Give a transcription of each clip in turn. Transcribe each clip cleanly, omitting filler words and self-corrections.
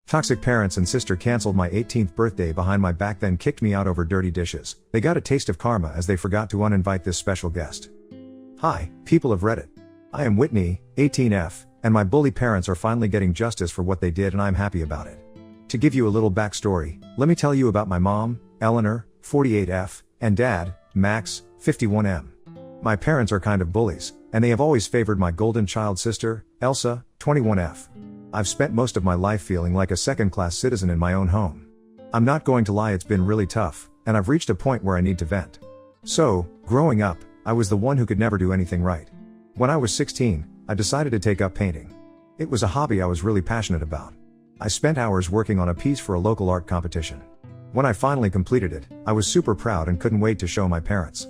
Toxic parents and sister cancelled my 18th birthday behind my back, then kicked me out over dirty dishes. They got a taste of karma as they forgot to uninvite this special guest. Hi, people of Reddit. I am Whitney, 18F, and my bully parents are finally getting justice for what they did, and I'm happy about it. To give you a little backstory, let me tell you about my mom, Eleanor, 48F, and dad, Max, 51M. My parents are kind of bullies, and they have always favored my golden child sister, Elsa, 21F. I've spent most of my life feeling like a second-class citizen in my own home. I'm not going to lie, it's been really tough, and I've reached a point where I need to vent. So, growing up, I was the one who could never do anything right. When I was 16, I decided to take up painting. It was a hobby I was really passionate about. I spent hours working on a piece for a local art competition. When I finally completed it, I was super proud and couldn't wait to show my parents.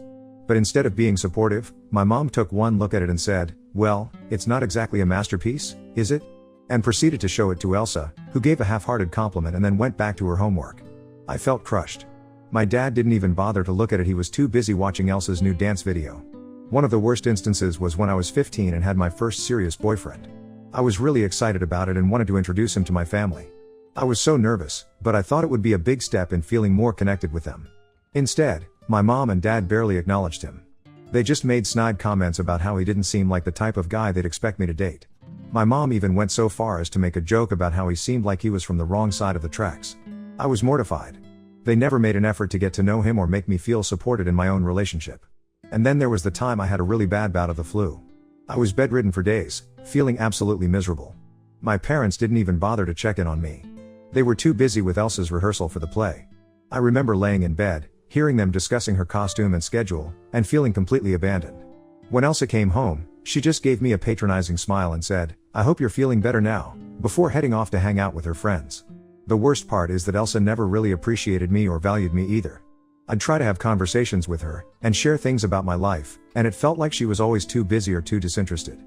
But instead of being supportive, my mom took one look at it and said, "Well, it's not exactly a masterpiece, is it?" and proceeded to show it to Elsa, who gave a half-hearted compliment and then went back to her homework. I felt crushed. My dad didn't even bother to look at it, he was too busy watching Elsa's new dance video. One of the worst instances was when I was 15 and had my first serious boyfriend. I was really excited about it and wanted to introduce him to my family. I was so nervous, but I thought it would be a big step in feeling more connected with them. Instead, my mom and dad barely acknowledged him. They just made snide comments about how he didn't seem like the type of guy they'd expect me to date. My mom even went so far as to make a joke about how he seemed like he was from the wrong side of the tracks. I was mortified. They never made an effort to get to know him or make me feel supported in my own relationship. And then there was the time I had a really bad bout of the flu. I was bedridden for days, feeling absolutely miserable. My parents didn't even bother to check in on me. They were too busy with Elsa's rehearsal for the play. I remember laying in bed, hearing them discussing her costume and schedule, and feeling completely abandoned. When Elsa came home, she just gave me a patronizing smile and said, "I hope you're feeling better now," before heading off to hang out with her friends. The worst part is that Elsa never really appreciated me or valued me either. I'd try to have conversations with her, and share things about my life, and it felt like she was always too busy or too disinterested.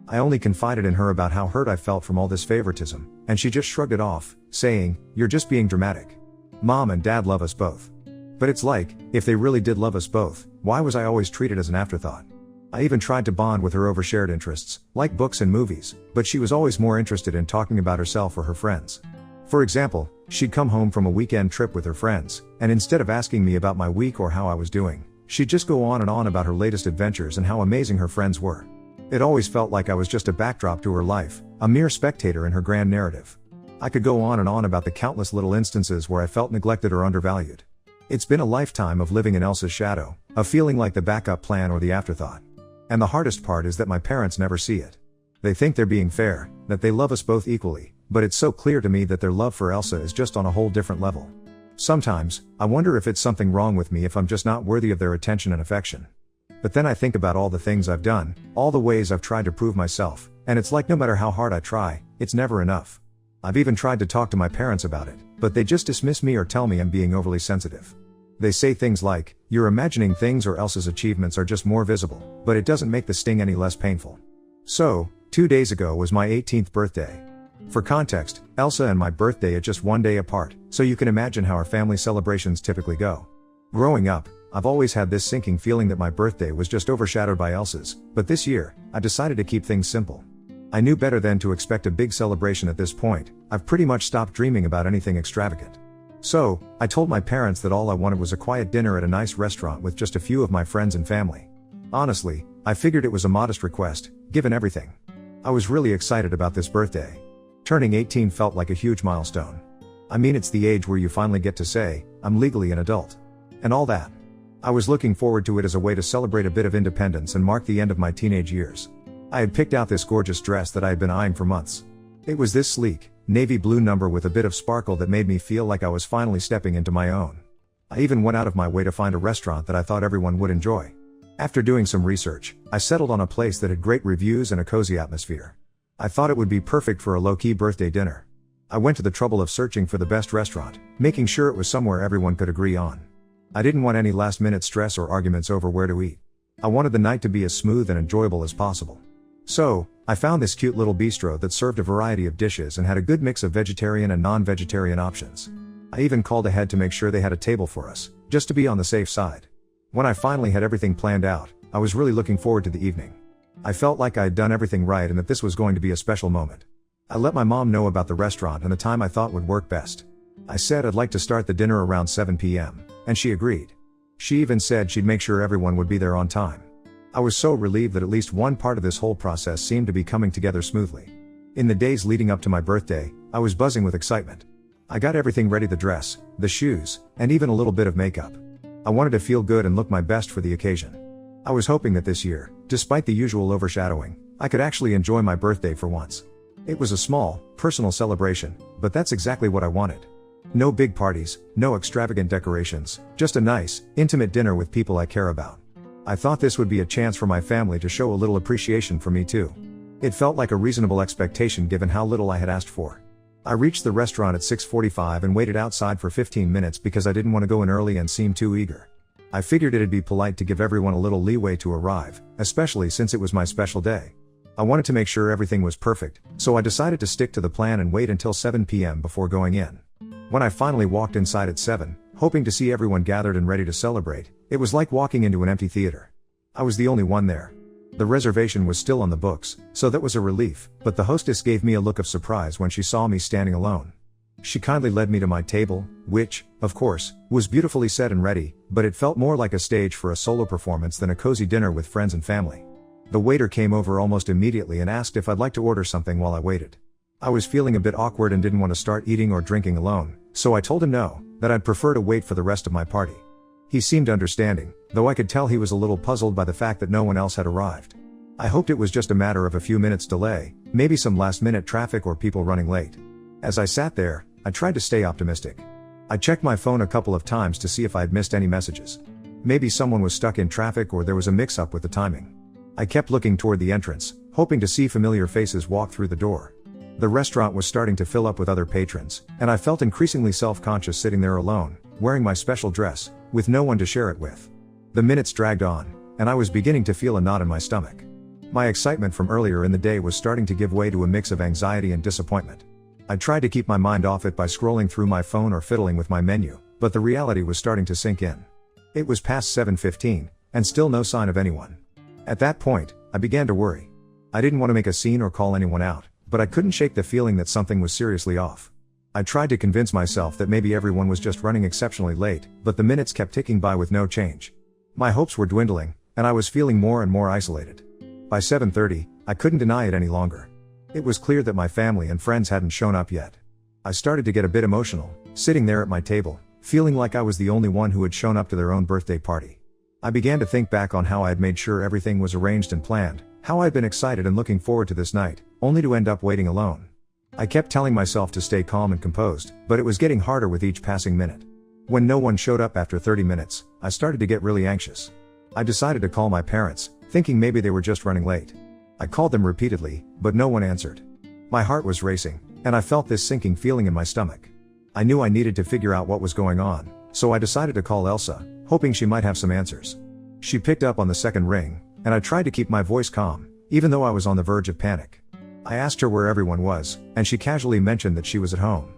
I only confided in her about how hurt I felt from all this favoritism, and she just shrugged it off, saying, "You're just being dramatic. Mom and Dad love us both." But it's like, if they really did love us both, why was I always treated as an afterthought? I even tried to bond with her over shared interests, like books and movies, but she was always more interested in talking about herself or her friends. For example, she'd come home from a weekend trip with her friends, and instead of asking me about my week or how I was doing, she'd just go on and on about her latest adventures and how amazing her friends were. It always felt like I was just a backdrop to her life, a mere spectator in her grand narrative. I could go on and on about the countless little instances where I felt neglected or undervalued. It's been a lifetime of living in Elsa's shadow, of feeling like the backup plan or the afterthought. And the hardest part is that my parents never see it. They think they're being fair, that they love us both equally, but it's so clear to me that their love for Elsa is just on a whole different level. Sometimes, I wonder if it's something wrong with me, if I'm just not worthy of their attention and affection. But then I think about all the things I've done, all the ways I've tried to prove myself, and it's like no matter how hard I try, it's never enough. I've even tried to talk to my parents about it, but they just dismiss me or tell me I'm being overly sensitive. They say things like, "You're imagining things," or Elsa's achievements are just more visible, but it doesn't make the sting any less painful. So, 2 days ago was my 18th birthday. For context, Elsa and my birthday are just 1 day apart, so you can imagine how our family celebrations typically go. Growing up, I've always had this sinking feeling that my birthday was just overshadowed by Elsa's, but this year, I decided to keep things simple. I knew better than to expect a big celebration at this point. I've pretty much stopped dreaming about anything extravagant. So, I told my parents that all I wanted was a quiet dinner at a nice restaurant with just a few of my friends and family. Honestly, I figured it was a modest request, given everything. I was really excited about this birthday. Turning 18 felt like a huge milestone. I mean, it's the age where you finally get to say, "I'm legally an adult." And all that. I was looking forward to it as a way to celebrate a bit of independence and mark the end of my teenage years. I had picked out this gorgeous dress that I had been eyeing for months. It was this sleek, navy blue number with a bit of sparkle that made me feel like I was finally stepping into my own. I even went out of my way to find a restaurant that I thought everyone would enjoy. After doing some research, I settled on a place that had great reviews and a cozy atmosphere. I thought it would be perfect for a low-key birthday dinner. I went to the trouble of searching for the best restaurant, making sure it was somewhere everyone could agree on. I didn't want any last-minute stress or arguments over where to eat. I wanted the night to be as smooth and enjoyable as possible. So, I found this cute little bistro that served a variety of dishes and had a good mix of vegetarian and non-vegetarian options. I even called ahead to make sure they had a table for us, just to be on the safe side. When I finally had everything planned out, I was really looking forward to the evening. I felt like I had done everything right and that this was going to be a special moment. I let my mom know about the restaurant and the time I thought would work best. I said I'd like to start the dinner around 7 p.m., and she agreed. She even said she'd make sure everyone would be there on time. I was so relieved that at least one part of this whole process seemed to be coming together smoothly. In the days leading up to my birthday, I was buzzing with excitement. I got everything ready: the dress, the shoes, and even a little bit of makeup. I wanted to feel good and look my best for the occasion. I was hoping that this year, despite the usual overshadowing, I could actually enjoy my birthday for once. It was a small, personal celebration, but that's exactly what I wanted. No big parties, no extravagant decorations, just a nice, intimate dinner with people I care about. I thought this would be a chance for my family to show a little appreciation for me too. It felt like a reasonable expectation given how little I had asked for. I reached the restaurant at 6:45 and waited outside for 15 minutes because I didn't want to go in early and seem too eager. I figured it'd be polite to give everyone a little leeway to arrive, especially since it was my special day. I wanted to make sure everything was perfect, so I decided to stick to the plan and wait until 7 p.m. before going in. When I finally walked inside at 7, hoping to see everyone gathered and ready to celebrate, it was like walking into an empty theater. I was the only one there. The reservation was still on the books, so that was a relief, but the hostess gave me a look of surprise when she saw me standing alone. She kindly led me to my table, which, of course, was beautifully set and ready, but it felt more like a stage for a solo performance than a cozy dinner with friends and family. The waiter came over almost immediately and asked if I'd like to order something while I waited. I was feeling a bit awkward and didn't want to start eating or drinking alone, so I told him no, that I'd prefer to wait for the rest of my party. He seemed understanding, though I could tell he was a little puzzled by the fact that no one else had arrived. I hoped it was just a matter of a few minutes delay, maybe some last-minute traffic or people running late. As I sat there, I tried to stay optimistic. I checked my phone a couple of times to see if I had missed any messages. Maybe someone was stuck in traffic or there was a mix-up with the timing. I kept looking toward the entrance, hoping to see familiar faces walk through the door. The restaurant was starting to fill up with other patrons, and I felt increasingly self-conscious sitting there alone, wearing my special dress, with no one to share it with. The minutes dragged on, and I was beginning to feel a knot in my stomach. My excitement from earlier in the day was starting to give way to a mix of anxiety and disappointment. I tried to keep my mind off it by scrolling through my phone or fiddling with my menu, but the reality was starting to sink in. It was past 7:15, and still no sign of anyone. At that point, I began to worry. I didn't want to make a scene or call anyone out, but I couldn't shake the feeling that something was seriously off. I tried to convince myself that maybe everyone was just running exceptionally late, but the minutes kept ticking by with no change. My hopes were dwindling, and I was feeling more and more isolated. By 7:30, I couldn't deny it any longer. It was clear that my family and friends hadn't shown up yet. I started to get a bit emotional, sitting there at my table, feeling like I was the only one who had shown up to their own birthday party. I began to think back on how I had made sure everything was arranged and planned, how I had been excited and looking forward to this night, only to end up waiting alone. I kept telling myself to stay calm and composed, but it was getting harder with each passing minute. When no one showed up after 30 minutes, I started to get really anxious. I decided to call my parents, thinking maybe they were just running late. I called them repeatedly, but no one answered. My heart was racing, and I felt this sinking feeling in my stomach. I knew I needed to figure out what was going on, so I decided to call Elsa, hoping she might have some answers. She picked up on the second ring, and I tried to keep my voice calm, even though I was on the verge of panic. I asked her where everyone was, and she casually mentioned that she was at home.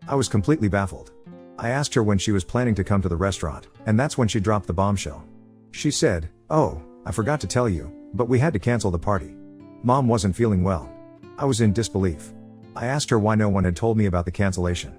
I was completely baffled. I asked her when she was planning to come to the restaurant, and that's when she dropped the bombshell. She said, "Oh, I forgot to tell you, but we had to cancel the party. Mom wasn't feeling well." I was in disbelief. I asked her why no one had told me about the cancellation.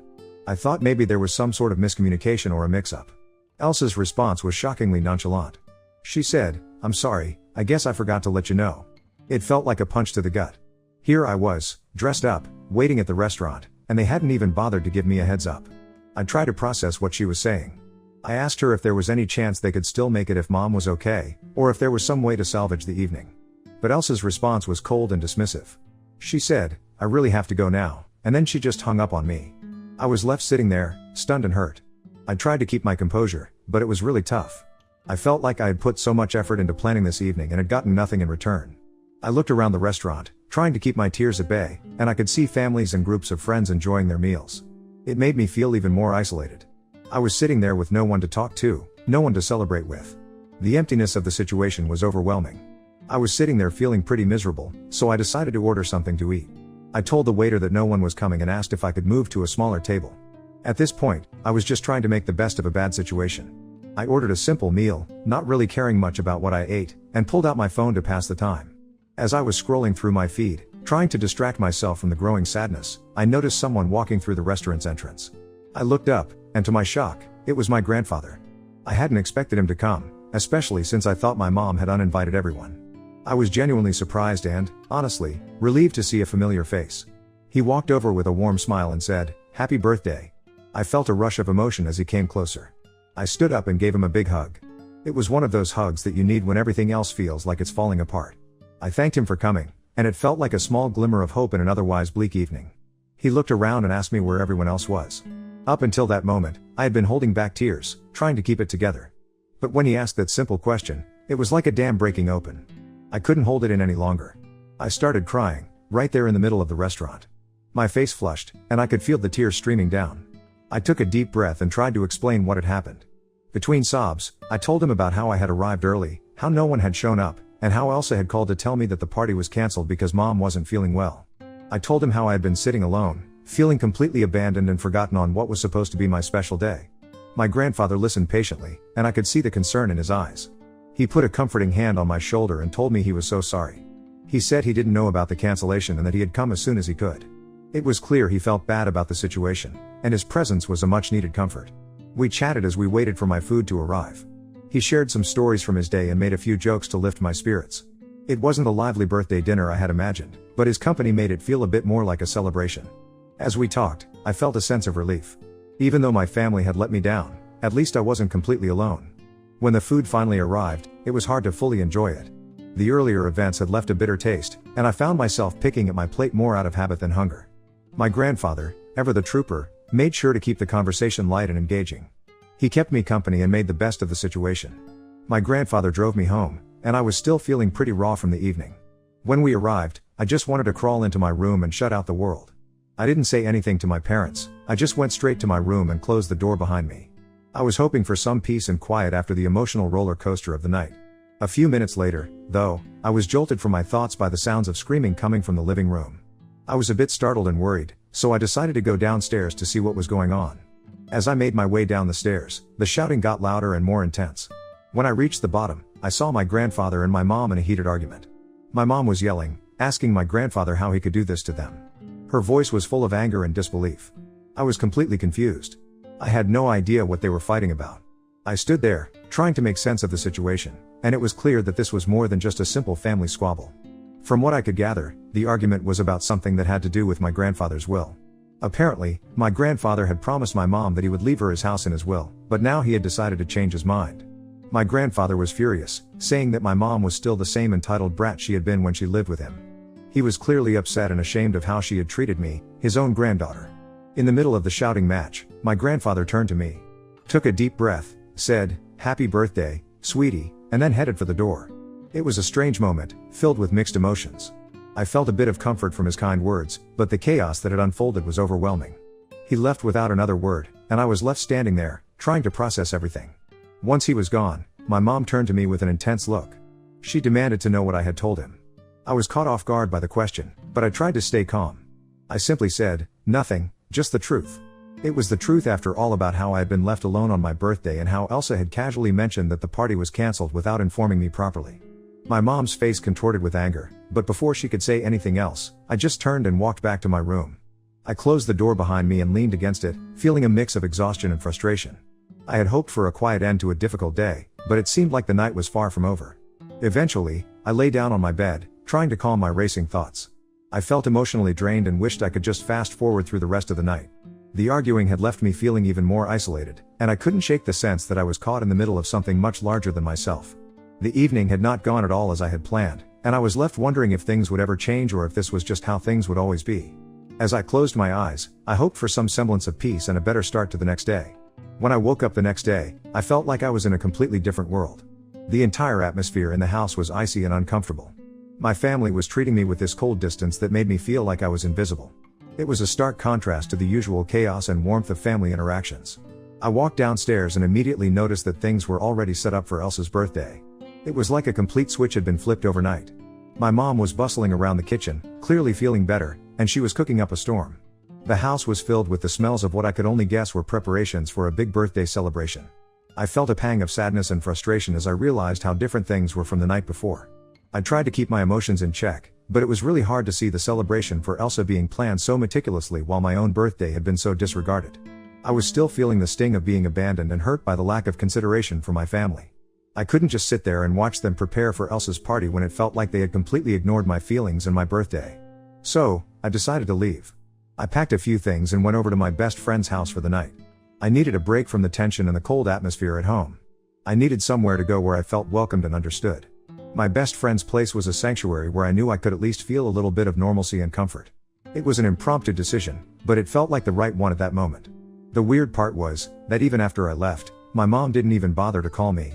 I thought maybe there was some sort of miscommunication or a mix-up. Elsa's response was shockingly nonchalant. She said, "I'm sorry, I guess I forgot to let you know." It felt like a punch to the gut. Here I was, dressed up, waiting at the restaurant, and they hadn't even bothered to give me a heads up. I tried to process what she was saying. I asked her if there was any chance they could still make it if Mom was okay, or if there was some way to salvage the evening. But Elsa's response was cold and dismissive. She said, "I really have to go now," and then she just hung up on me. I was left sitting there, stunned and hurt. I tried to keep my composure, but it was really tough. I felt like I had put so much effort into planning this evening and had gotten nothing in return. I looked around the restaurant, trying to keep my tears at bay, and I could see families and groups of friends enjoying their meals. It made me feel even more isolated. I was sitting there with no one to talk to, no one to celebrate with. The emptiness of the situation was overwhelming. I was sitting there feeling pretty miserable, so I decided to order something to eat. I told the waiter that no one was coming and asked if I could move to a smaller table. At this point, I was just trying to make the best of a bad situation. I ordered a simple meal, not really caring much about what I ate, and pulled out my phone to pass the time. As I was scrolling through my feed, Trying to distract myself from the growing sadness, I noticed someone walking through the restaurant's entrance. I looked up, and to my shock, it was my grandfather. I hadn't expected him to come, especially since I thought my mom had uninvited everyone. I was genuinely surprised and, honestly, relieved to see a familiar face. He walked over with a warm smile and said, "Happy birthday." I felt a rush of emotion as he came closer. I stood up and gave him a big hug. It was one of those hugs that you need when everything else feels like it's falling apart. I thanked him for coming, and it felt like a small glimmer of hope in an otherwise bleak evening. He looked around and asked me where everyone else was. Up until that moment, I had been holding back tears, trying to keep it together. But when he asked that simple question, it was like a dam breaking open. I couldn't hold it in any longer. I started crying, right there in the middle of the restaurant. My face flushed, and I could feel the tears streaming down. I took a deep breath and tried to explain what had happened. Between sobs, I told him about how I had arrived early, how no one had shown up, and how Elsa had called to tell me that the party was cancelled because Mom wasn't feeling well. I told him how I had been sitting alone, feeling completely abandoned and forgotten on what was supposed to be my special day. My grandfather listened patiently, and I could see the concern in his eyes. He put a comforting hand on my shoulder and told me he was so sorry. He said he didn't know about the cancellation and that he had come as soon as he could. It was clear he felt bad about the situation, and his presence was a much-needed comfort. We chatted as we waited for my food to arrive. He shared some stories from his day and made a few jokes to lift my spirits. It wasn't the lively birthday dinner I had imagined, but his company made it feel a bit more like a celebration. As we talked, I felt a sense of relief. Even though my family had let me down, at least I wasn't completely alone. When the food finally arrived, it was hard to fully enjoy it. The earlier events had left a bitter taste, and I found myself picking at my plate more out of habit than hunger. My grandfather, ever the trooper, made sure to keep the conversation light and engaging. He kept me company and made the best of the situation. My grandfather drove me home, and I was still feeling pretty raw from the evening. When we arrived, I just wanted to crawl into my room and shut out the world. I didn't say anything to my parents, I just went straight to my room and closed the door behind me. I was hoping for some peace and quiet after the emotional roller coaster of the night. A few minutes later, though, I was jolted from my thoughts by the sounds of screaming coming from the living room. I was a bit startled and worried, so I decided to go downstairs to see what was going on. As I made my way down the stairs, the shouting got louder and more intense. When I reached the bottom, I saw my grandfather and my mom in a heated argument. My mom was yelling, asking my grandfather how he could do this to them. Her voice was full of anger and disbelief. I was completely confused. I had no idea what they were fighting about. I stood there, trying to make sense of the situation, and it was clear that this was more than just a simple family squabble. From what I could gather, the argument was about something that had to do with my grandfather's will. Apparently, my grandfather had promised my mom that he would leave her his house in his will, but now he had decided to change his mind. My grandfather was furious, saying that my mom was still the same entitled brat she had been when she lived with him. He was clearly upset and ashamed of how she had treated me, his own granddaughter. In the middle of the shouting match, my grandfather turned to me, took a deep breath, said, "Happy birthday, sweetie," and then headed for the door. It was a strange moment, filled with mixed emotions. I felt a bit of comfort from his kind words, but the chaos that had unfolded was overwhelming. He left without another word, and I was left standing there, trying to process everything. Once he was gone, my mom turned to me with an intense look. She demanded to know what I had told him. I was caught off guard by the question, but I tried to stay calm. I simply said, "Nothing, just the truth." It was the truth after all about how I had been left alone on my birthday and how Elsa had casually mentioned that the party was cancelled without informing me properly. My mom's face contorted with anger, but before she could say anything else, I just turned and walked back to my room. I closed the door behind me and leaned against it, feeling a mix of exhaustion and frustration. I had hoped for a quiet end to a difficult day, but it seemed like the night was far from over. Eventually, I lay down on my bed, trying to calm my racing thoughts. I felt emotionally drained and wished I could just fast forward through the rest of the night. The arguing had left me feeling even more isolated, and I couldn't shake the sense that I was caught in the middle of something much larger than myself. The evening had not gone at all as I had planned, and I was left wondering if things would ever change or if this was just how things would always be. As I closed my eyes, I hoped for some semblance of peace and a better start to the next day. When I woke up the next day, I felt like I was in a completely different world. The entire atmosphere in the house was icy and uncomfortable. My family was treating me with this cold distance that made me feel like I was invisible. It was a stark contrast to the usual chaos and warmth of family interactions. I walked downstairs and immediately noticed that things were already set up for Elsa's birthday. It was like a complete switch had been flipped overnight. My mom was bustling around the kitchen, clearly feeling better, and she was cooking up a storm. The house was filled with the smells of what I could only guess were preparations for a big birthday celebration. I felt a pang of sadness and frustration as I realized how different things were from the night before. I tried to keep my emotions in check, but it was really hard to see the celebration for Elsa being planned so meticulously while my own birthday had been so disregarded. I was still feeling the sting of being abandoned and hurt by the lack of consideration for my family. I couldn't just sit there and watch them prepare for Elsa's party when it felt like they had completely ignored my feelings and my birthday. So, I decided to leave. I packed a few things and went over to my best friend's house for the night. I needed a break from the tension and the cold atmosphere at home. I needed somewhere to go where I felt welcomed and understood. My best friend's place was a sanctuary where I knew I could at least feel a little bit of normalcy and comfort. It was an impromptu decision, but it felt like the right one at that moment. The weird part was, that even after I left, my mom didn't even bother to call me.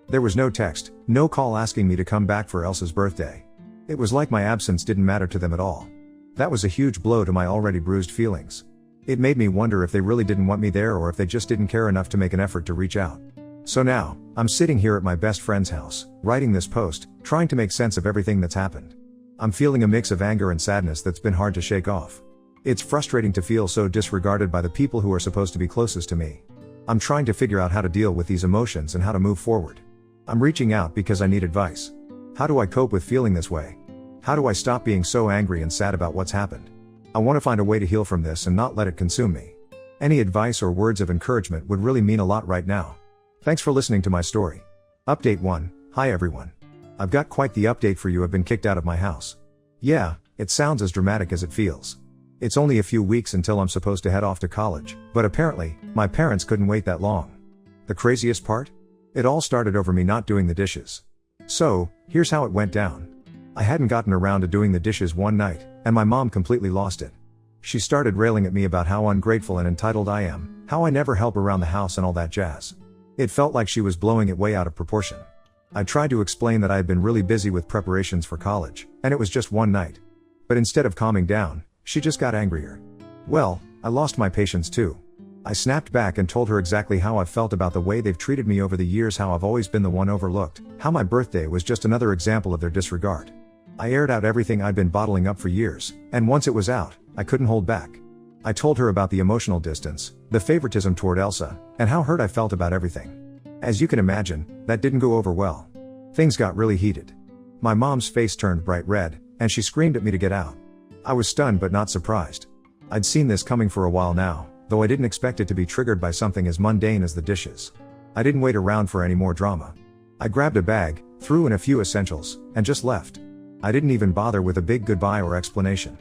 There was no text, no call asking me to come back for Elsa's birthday. It was like my absence didn't matter to them at all. That was a huge blow to my already bruised feelings. It made me wonder if they really didn't want me there or if they just didn't care enough to make an effort to reach out. So now, I'm sitting here at my best friend's house, writing this post, trying to make sense of everything that's happened. I'm feeling a mix of anger and sadness that's been hard to shake off. It's frustrating to feel so disregarded by the people who are supposed to be closest to me. I'm trying to figure out how to deal with these emotions and how to move forward. I'm reaching out because I need advice. How do I cope with feeling this way? How do I stop being so angry and sad about what's happened? I want to find a way to heal from this and not let it consume me. Any advice or words of encouragement would really mean a lot right now. Thanks for listening to my story. Update 1. Hi everyone. I've got quite the update for you. I've been kicked out of my house. Yeah, it sounds as dramatic as it feels. It's only a few weeks until I'm supposed to head off to college, but apparently, my parents couldn't wait that long. The craziest part? It all started over me not doing the dishes. So, here's how it went down. I hadn't gotten around to doing the dishes one night, and my mom completely lost it. She started railing at me about how ungrateful and entitled I am, how I never help around the house and all that jazz. It felt like she was blowing it way out of proportion. I tried to explain that I had been really busy with preparations for college, and it was just one night. But instead of calming down, she just got angrier. Well, I lost my patience too. I snapped back and told her exactly how I felt about the way they've treated me over the years, how I've always been the one overlooked, how my birthday was just another example of their disregard. I aired out everything I'd been bottling up for years, and once it was out, I couldn't hold back. I told her about the emotional distance, the favoritism toward Elsa, and how hurt I felt about everything. As you can imagine, that didn't go over well. Things got really heated. My mom's face turned bright red, and she screamed at me to get out. I was stunned but not surprised. I'd seen this coming for a while now, though I didn't expect it to be triggered by something as mundane as the dishes. I didn't wait around for any more drama. I grabbed a bag, threw in a few essentials, and just left. I didn't even bother with a big goodbye or explanation.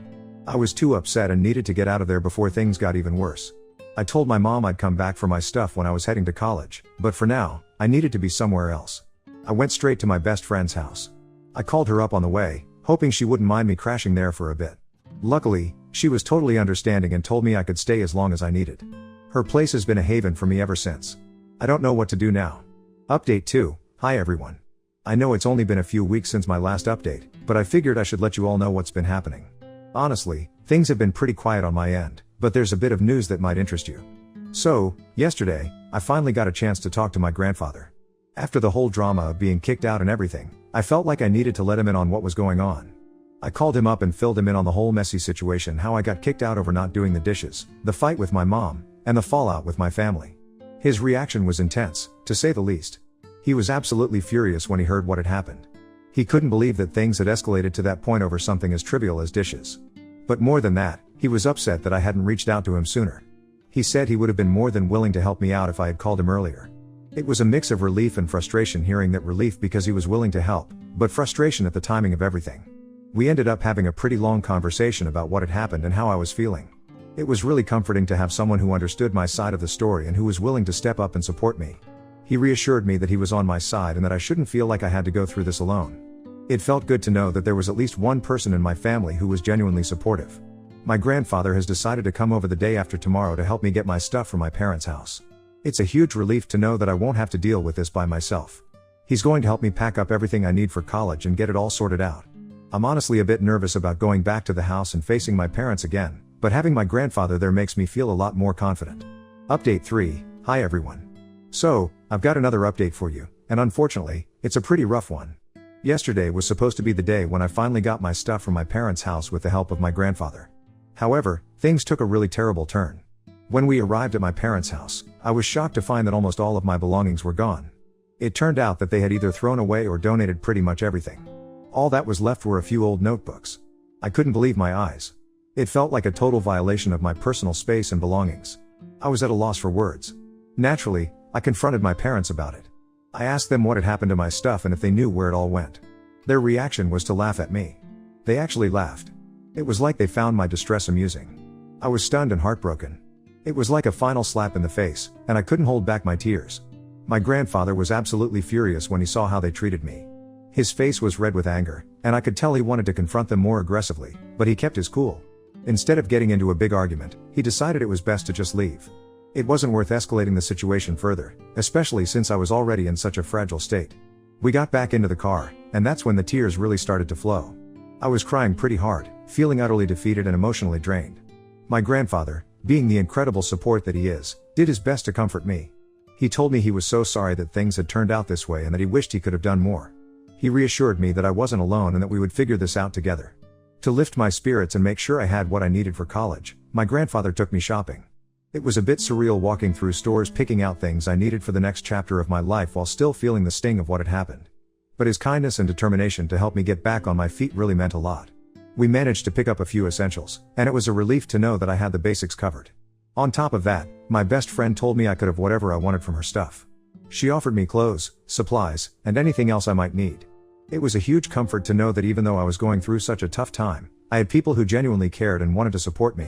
I was too upset and needed to get out of there before things got even worse. I told my mom I'd come back for my stuff when I was heading to college, but for now, I needed to be somewhere else. I went straight to my best friend's house. I called her up on the way, hoping she wouldn't mind me crashing there for a bit. Luckily, she was totally understanding and told me I could stay as long as I needed. Her place has been a haven for me ever since. I don't know what to do now. Update 2. Hi everyone. I know it's only been a few weeks since my last update, but I figured I should let you all know what's been happening. Honestly, things have been pretty quiet on my end, but there's a bit of news that might interest you. So, yesterday, I finally got a chance to talk to my grandfather. After the whole drama of being kicked out and everything, I felt like I needed to let him in on what was going on. I called him up and filled him in on the whole messy situation, how I got kicked out over not doing the dishes, the fight with my mom, and the fallout with my family. His reaction was intense, to say the least. He was absolutely furious when he heard what had happened. He couldn't believe that things had escalated to that point over something as trivial as dishes. But more than that, he was upset that I hadn't reached out to him sooner. He said he would have been more than willing to help me out if I had called him earlier. It was a mix of relief and frustration, hearing that relief because he was willing to help, but frustration at the timing of everything. We ended up having a pretty long conversation about what had happened and how I was feeling. It was really comforting to have someone who understood my side of the story and who was willing to step up and support me. He reassured me that he was on my side and that I shouldn't feel like I had to go through this alone. It felt good to know that there was at least one person in my family who was genuinely supportive. My grandfather has decided to come over the day after tomorrow to help me get my stuff from my parents' house. It's a huge relief to know that I won't have to deal with this by myself. He's going to help me pack up everything I need for college and get it all sorted out. I'm honestly a bit nervous about going back to the house and facing my parents again, but having my grandfather there makes me feel a lot more confident. Update 3. Hi everyone. So, I've got another update for you, and unfortunately, it's a pretty rough one. Yesterday was supposed to be the day when I finally got my stuff from my parents' house with the help of my grandfather. However, things took a really terrible turn. When we arrived at my parents' house, I was shocked to find that almost all of my belongings were gone. It turned out that they had either thrown away or donated pretty much everything. All that was left were a few old notebooks. I couldn't believe my eyes. It felt like a total violation of my personal space and belongings. I was at a loss for words. Naturally, I confronted my parents about it. I asked them what had happened to my stuff and if they knew where it all went. Their reaction was to laugh at me. They actually laughed. It was like they found my distress amusing. I was stunned and heartbroken. It was like a final slap in the face, and I couldn't hold back my tears. My grandfather was absolutely furious when he saw how they treated me. His face was red with anger, and I could tell he wanted to confront them more aggressively, but he kept his cool. Instead of getting into a big argument, he decided it was best to just leave. It wasn't worth escalating the situation further, especially since I was already in such a fragile state. We got back into the car, and that's when the tears really started to flow. I was crying pretty hard, feeling utterly defeated and emotionally drained. My grandfather, being the incredible support that he is, did his best to comfort me. He told me he was so sorry that things had turned out this way and that he wished he could have done more. He reassured me that I wasn't alone and that we would figure this out together. To lift my spirits and make sure I had what I needed for college, my grandfather took me shopping. It was a bit surreal walking through stores picking out things I needed for the next chapter of my life while still feeling the sting of what had happened. But his kindness and determination to help me get back on my feet really meant a lot. We managed to pick up a few essentials, and it was a relief to know that I had the basics covered. On top of that, my best friend told me I could have whatever I wanted from her stuff. She offered me clothes, supplies, and anything else I might need. It was a huge comfort to know that even though I was going through such a tough time, I had people who genuinely cared and wanted to support me.